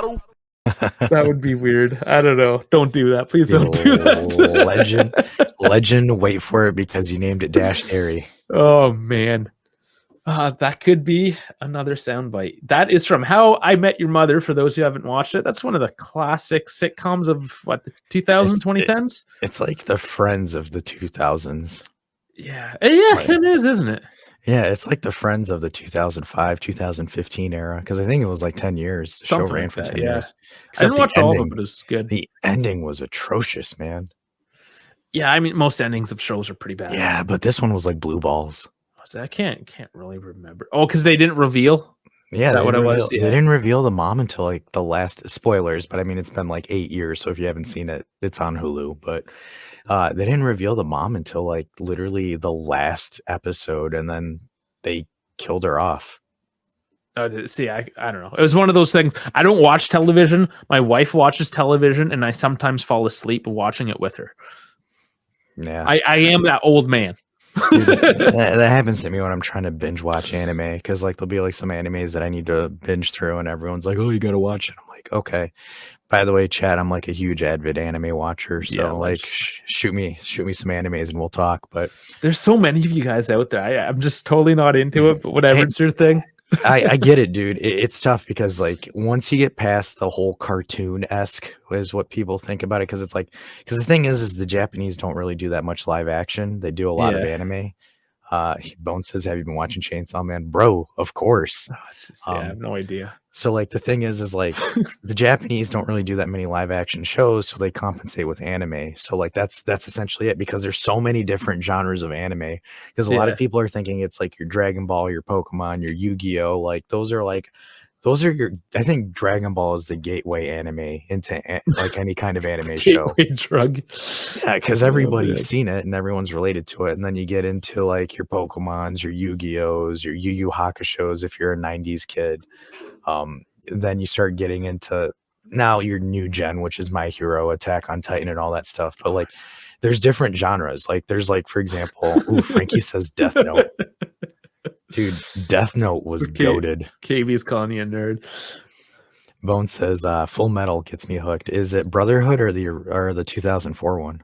lautaro. That would be weird. I don't know. Don't do that. Please don't do that. Legend. Wait for it because you named it Dash Airy. Oh man. That could be another soundbite. That is from How I Met Your Mother. For those who haven't watched it, that's one of the classic sitcoms of what, the 2010s. It's like the Friends of the 2000s. Yeah, it is, isn't it? Yeah, it's like the Friends of the 2005, 2015 era because I think it was like 10 years. The show Something ran like for that, 10 yeah. years. I didn't Except watch the all of it, ending, but it was good. the ending was atrocious, man. Yeah, I mean, most endings of shows are pretty bad. Yeah, but this one was like blue balls. I can't really remember. Oh, because they didn't reveal. Yeah, Is that what it was? They Yeah. didn't reveal the mom until like the last spoilers, but I mean it's been like 8 years, so if you haven't seen it, it's on Hulu. But they didn't reveal the mom until like literally the last episode, and then they killed her off. See, I don't know. It was one of those things. I don't watch television. My wife watches television, and I sometimes fall asleep watching it with her. Yeah, I am that old man. Dude, that happens to me when I'm trying to binge watch anime because like there'll be like some animes that I need to binge through, and everyone's like, "Oh, you gotta watch it." I'm like, "Okay." By the way, Chad, I'm like a huge avid anime watcher, so Yeah, like shoot me some animes and we'll talk. But there's so many of you guys out there. I'm just totally not into it. But whatever, it's your thing. I get it, dude. It's tough because like once you get past the whole cartoon-esque is what people think about it, because it's like, because the thing is the Japanese don't really do that much live action. They do a lot of anime. Bone says, "Have you been watching Chainsaw Man?" Bro, of course. I have no idea. So like the thing is like the Japanese don't really do that many live action shows, so they compensate with anime. So like that's essentially it, because there's so many different genres of anime. Because a lot of people are thinking it's like your Dragon Ball, your Pokemon, your Yu-Gi-Oh. Like those are your. I think Dragon Ball is the gateway anime into like any kind of anime show. Drug. Yeah, because everybody's seen it and everyone's related to it. And then you get into like your Pokemons, your Yu-Gi-Ohs, your Yu Yu Hakusho's if you're a 90s kid. Then you start getting into now your new gen, which is My Hero, Attack on Titan, and all that stuff. But like there's different genres. Like there's like, for example, Frankie says Death Note. Dude, Death Note was goated. KB's calling you a nerd. Bone says Full Metal gets me hooked. Is it Brotherhood or the 2004 one?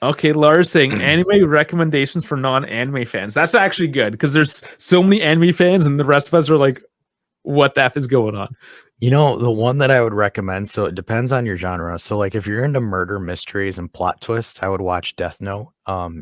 Okay, Lars saying anime recommendations for non-anime fans. That's actually good because there's so many anime fans and the rest of us are like, what the F is going on? You know, the one that I would recommend, so it depends on your genre. So like if you're into murder mysteries and plot twists, I would watch Death Note.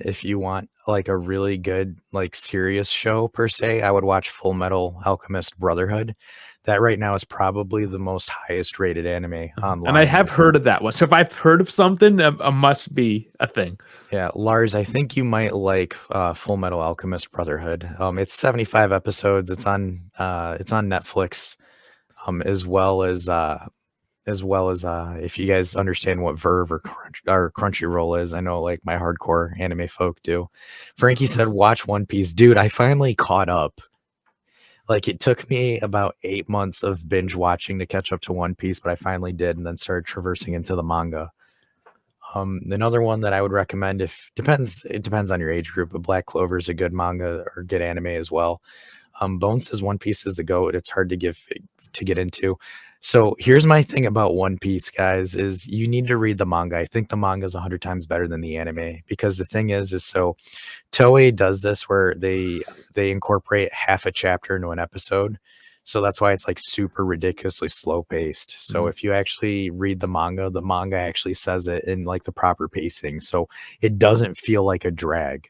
If you want like a really good, like serious show per se, I would watch Full Metal Alchemist Brotherhood. That right now is probably the most highest rated anime online. And I have heard of that one. So if I've heard of something, it must be a thing. Yeah, Lars, I think you might like Full Metal Alchemist Brotherhood. It's 75 episodes. It's on Netflix, as well as if you guys understand what Verve or Crunchyroll is. I know like my hardcore anime folk do. Frankie said, "Watch One Piece." Dude, I finally caught up. Like it took me about 8 months of binge watching to catch up to One Piece, but I finally did, and then started traversing into the manga. Another one that I would recommend, it depends on your age group, but Black Clover is a good manga or good anime as well. Bone says One Piece is the GOAT. It's hard to get into. So here's my thing about One Piece, guys, is you need to read the manga. I think the manga is 100 times better than the anime, because the thing is so Toei does this where they incorporate half a chapter into an episode. So that's why it's like super ridiculously slow paced. So if you actually read the manga actually says it in like the proper pacing. So it doesn't feel like a drag.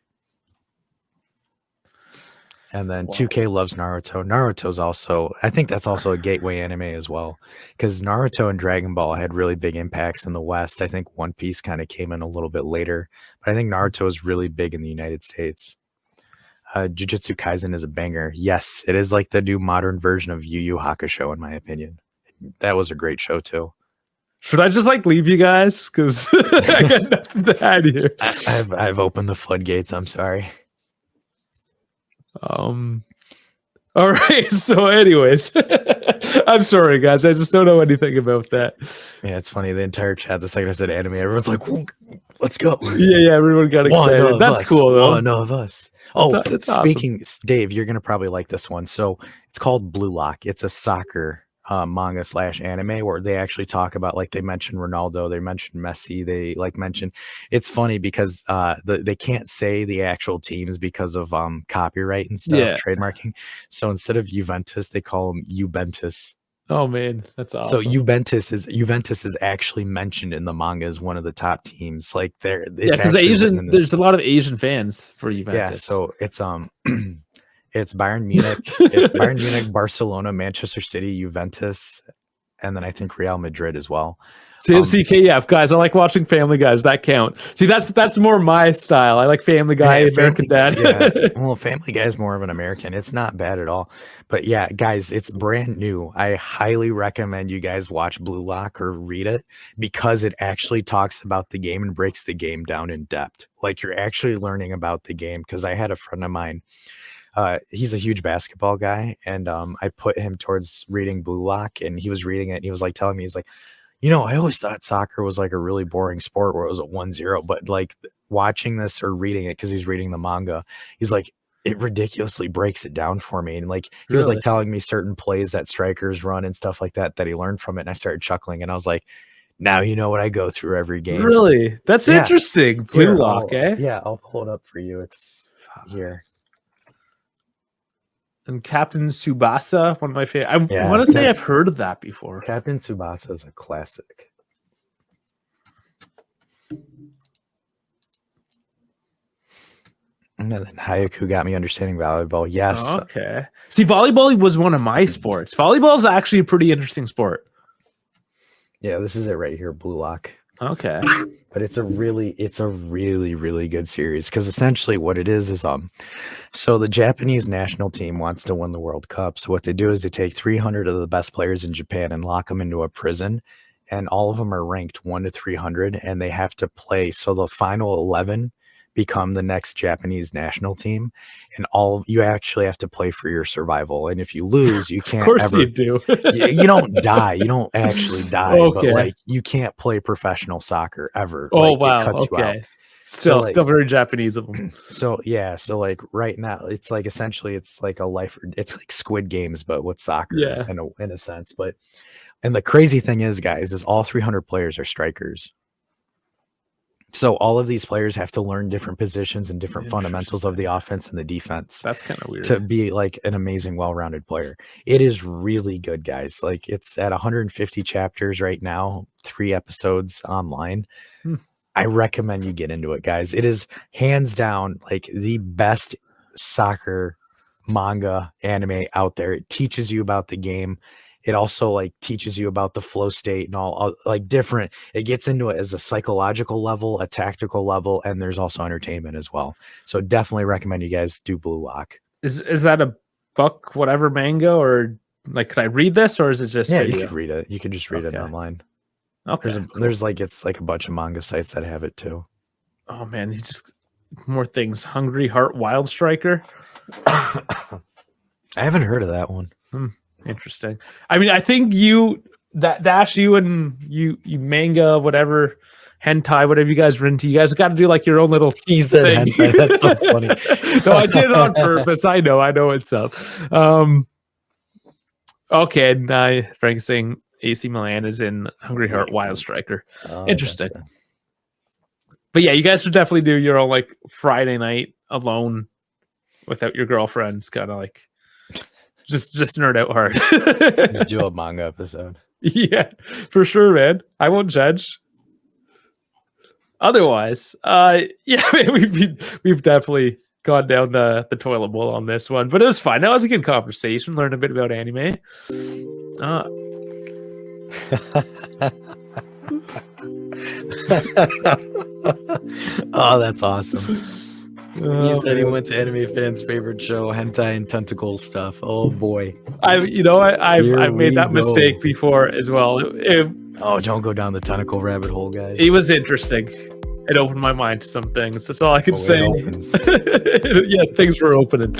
And then 2K loves Naruto. Naruto's also, I think that's also a gateway anime as well, because Naruto and Dragon Ball had really big impacts in the West. I think One Piece kind of came in a little bit later, but I think Naruto is really big in the United States. Jujutsu Kaisen is a banger. Yes, it is like the new modern version of Yu Yu Hakusho, in my opinion. That was a great show too. Should I just like leave you guys? Because I got nothing to add here. I've opened the floodgates. I'm sorry. All right. So, anyways, I'm sorry, guys. I just don't know anything about that. Yeah, it's funny. The entire chat, the second I said anime, everyone's like, "Let's go!" Yeah. Everyone got excited. That's cool, though. One of us. Oh, it's speaking, awesome. Dave, you're gonna probably like this one. So it's called Blue Lock. It's a soccer manga / anime where they actually talk about, like, they mention Ronaldo, they mention Messi, they like mention. It's funny because they can't say the actual teams because of copyright and stuff, Yeah. trademarking. So instead of Juventus, they call them Juventus. Oh man, that's So awesome. Juventus is actually mentioned in the manga as one of the top teams. Like Yeah, it's because actually written Asian, in this. there's a lot of Asian fans for Yeah, Juventus. so it's it's Bayern Munich, it's Bayern Munich, Barcelona, Manchester City, Juventus, and then I think Real Madrid as well. CKF guys, I like watching Family Guys. That count. See, that's more my style. I like Family Guy, Yeah, American Dad. Yeah. Well, Family Guy is more of an American. It's not bad at all. But yeah, guys, it's brand new. I highly recommend you guys watch Blue Lock or read it because it actually talks about the game and breaks the game down in depth. Like you're actually learning about the game. Because I had a friend of mine. He's a huge basketball guy, and I put him towards reading Blue Lock, and he was reading it. And he was like telling me, he's like, I always thought soccer was like a really boring sport where it was a 1-0, but like watching this or reading it, because he's reading the manga, he's like, it ridiculously breaks it down for me. And like he was like telling me certain plays that strikers run and stuff like that he learned from it. And I started chuckling, and I was like, now you know what I go through every game. Really? That's interesting. Blue Lock, eh? Yeah, I'll pull it up for you. It's here. And Captain Tsubasa, one of my favorite. I want to say I've heard of that before. Captain Tsubasa is a classic. And then Hayaku got me understanding volleyball. Yes. Okay. See, volleyball was one of my sports. Volleyball is actually a pretty interesting sport. Yeah, this is it right here, Blue Lock. Okay. But it's a really, really good series, because essentially what it is so the Japanese national team wants to win the World Cup. So what they do is they take 300 of the best players in Japan and lock them into a prison, and all of them are ranked 1 to 300, and they have to play. So the final 11 become the next Japanese national team, and you actually have to play for your survival. And if you lose, you can't. Of course you do. You don't die. You don't actually die. Okay. But like you can't play professional soccer ever. Oh like, wow. It cuts you out. Still very Japanese of them. So yeah. So like right now, it's like essentially it's like it's like Squid Games, but with soccer. Yeah. In a sense. And the crazy thing is, guys, is all 300 players are strikers. So all of these players have to learn different positions and different fundamentals of the offense and the defense. That's kind of weird. To be like an amazing, well-rounded player. It is really good, guys. Like it's at 150 chapters right now, 3 episodes online. I recommend you get into it, guys. It is hands down like the best soccer manga anime out there. It teaches you about the game. It also like teaches you about the flow state and all like different. It gets into it as a psychological level, a tactical level, and there's also entertainment as well. So definitely recommend you guys do Blue Lock. Is that a book, whatever manga, or like could I read this, or is it just video? You could read it. You could just read it online. Okay. There's like it's like a bunch of manga sites that have it too. Oh man, he's just more things. Hungry Heart Wild Striker. I haven't heard of that one. Interesting. I mean, I think you and you manga, whatever, hentai, whatever you guys are into, you guys got to do like your own little he said thing. Hentai. That's so funny. No, I did it on purpose. I know it's up. Okay, and Frank's saying AC Milan is in Hungry Heart Wild Striker. Interesting. Okay. But yeah, you guys should definitely do your own like Friday night alone without your girlfriends, kind of like just nerd out hard. Just do a manga episode. Yeah, for sure, man. I won't judge. Otherwise, yeah, man, we've definitely gone down the toilet bowl on this one, but it was fine. That was a good conversation. Learned a bit about anime. Oh, that's awesome. He said he went to anime fans' favorite show, hentai and tentacle stuff. Oh boy, I've made that mistake before as well. Don't go down the tentacle rabbit hole, guys. It was interesting. It opened my mind to some things. That's all I can say. Yeah, things were opening.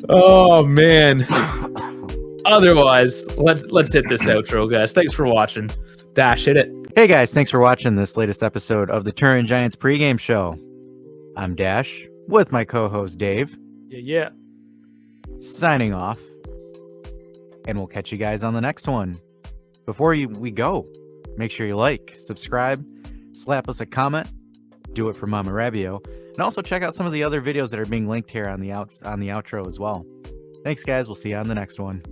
Oh man. Otherwise, let's hit this outro, guys. Thanks for watching. Dash, hit it. Hey guys, thanks for watching this latest episode of the Turin Giants pregame show. I'm Dash with my co-host Dave. Yeah. Signing off. and we'll catch you guys on the next one. Before we go, make sure you like, subscribe, slap us a comment, do it for Mama Rabio, and also check out some of the other videos that are being linked here on the outro as well. Thanks, guys. We'll see you on the next one.